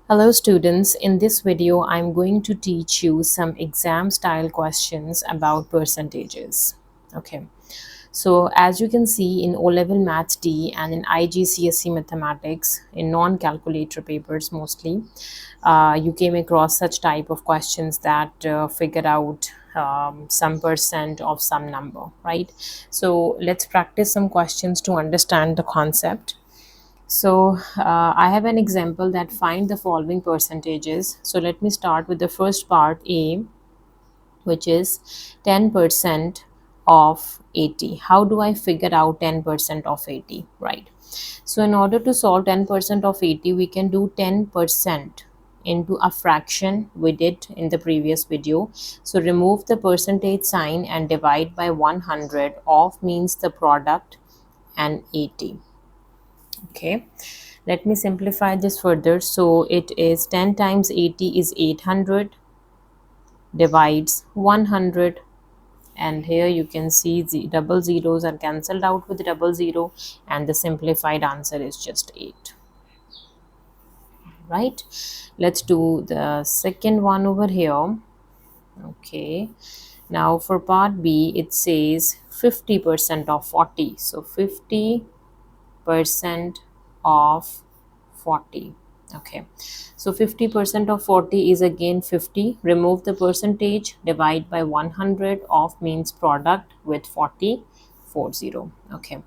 Hello students, in this video I'm going to teach you some exam style questions about percentages. Okay, so as you can see in O-level Maths D and in IGCSE mathematics in non-calculator papers mostly, you came across such type of questions that figure out some percent of some number, right? So let's practice some questions to understand the concept. So I have an example that find the following percentages. So let me start with the first part A, which is 10% of 80. How do I figure out 10% of 80, right? So in order to solve 10% of 80, we can do 10% into a fraction we did in the previous video. So remove the percentage sign and divide by 100. Of means the product and 80. Okay, let me simplify this further. So it is 10 times 80 is 800 divides 100, and here you can see the double zeros are cancelled out with double zero, and the simplified answer is just 8. Right, let's do the second one over here. Okay, now for part B it says 50% of 40. So 50% of 40. Okay, so 50% of 40 is again 50. Remove the percentage, divide by 100. Of means product with 40, 40. Okay,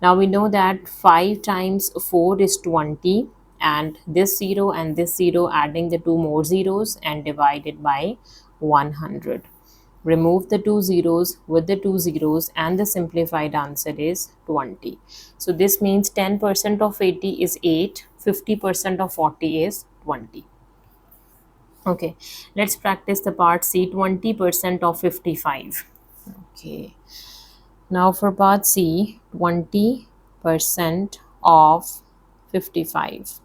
now we know that 5 times 4 is 20, and this 0 and this 0, adding the two more zeros and divided by 100. Remove the two zeros with the two zeros, and the simplified answer is 20. So this means 10% of 80 is 8, 50% of 40 is 20. Okay, let's practice the part C, 20% of 55. Okay, now for part C, 20% of 55.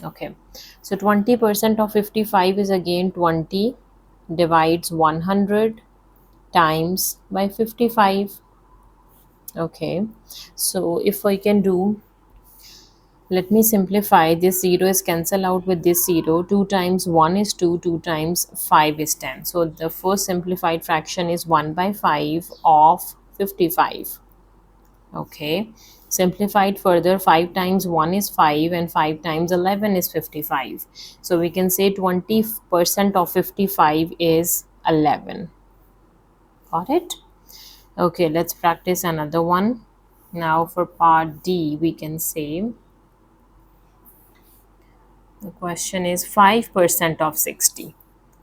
Okay, so 20% of 55 is again 20 divides 100 times by 55. Okay, so if I can do, let me simplify. This 0 is cancelled out with this 0. 2 times 1 is 2, 2 times 5 is 10. So the first simplified fraction is 1 by 5 of 55. Okay, simplified further, 5 times 1 is 5 and 5 times 11 is 55. So we can say 20% of 55 is 11. Got it? Okay, let's practice another one. Now for part D, we can say the question is 5% of 60.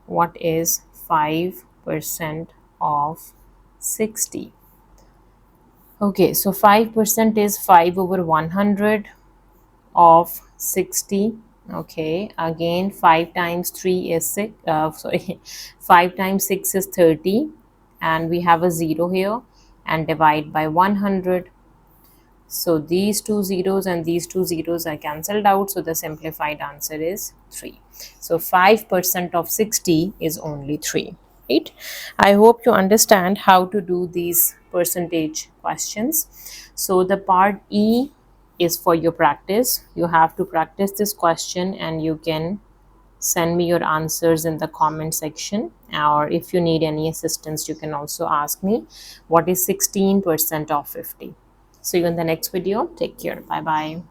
What is 5% of 60? Okay, so 5% is 5 over 100 of 60. Okay, again 5 times 3 is 6, 5 times 6 is 30, and we have a 0 here, and divide by 100. So these two zeros and these two zeros are cancelled out, so the simplified answer is 3. So 5% of 60 is only 3. Right, I hope you understand how to do these percentage questions. So the part E is for your practice. You have to practice this question, and you can send me your answers in the comment section, or if you need any assistance you can also ask me. What is 16% of 50? See you in the next video. Take care. Bye bye.